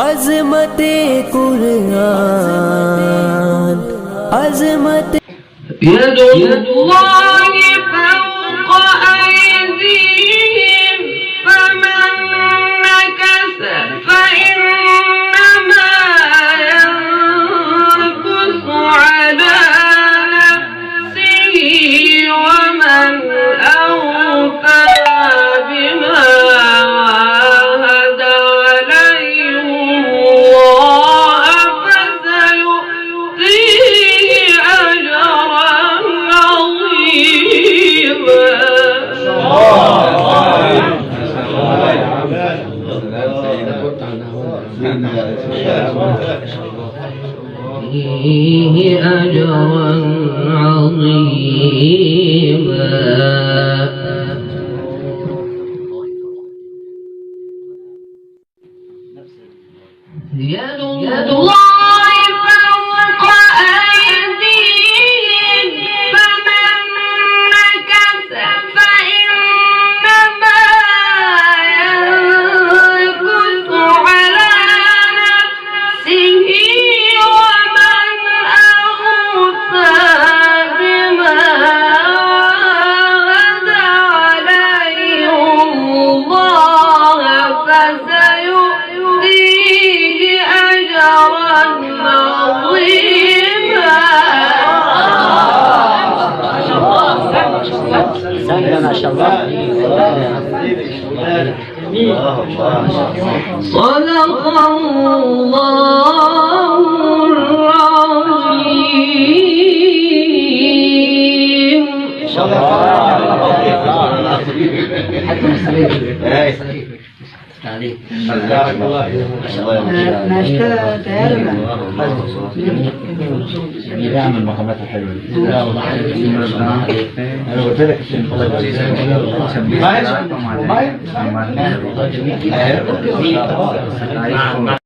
अज़मते कुरान अज़मते यदुल्लाहि फौक़ अयदीहिम फमन नकस फइन्नमा यनकुसु अला नफ्सिहि वमन अवफ़ा बिमा आहद अलैहिल्लाह फसयु'तीहि अजरन يدُ الله فوق أيديهم فمن نكث فإنما ينكث على نفسه ومن أوفى بما عهد عليه الله فسيؤتيه أجرا عظيما. ما شاء الله. صدق الله العظيم. نعم المقامات الحلوة لا والله أنا قلت لك الله يجزيك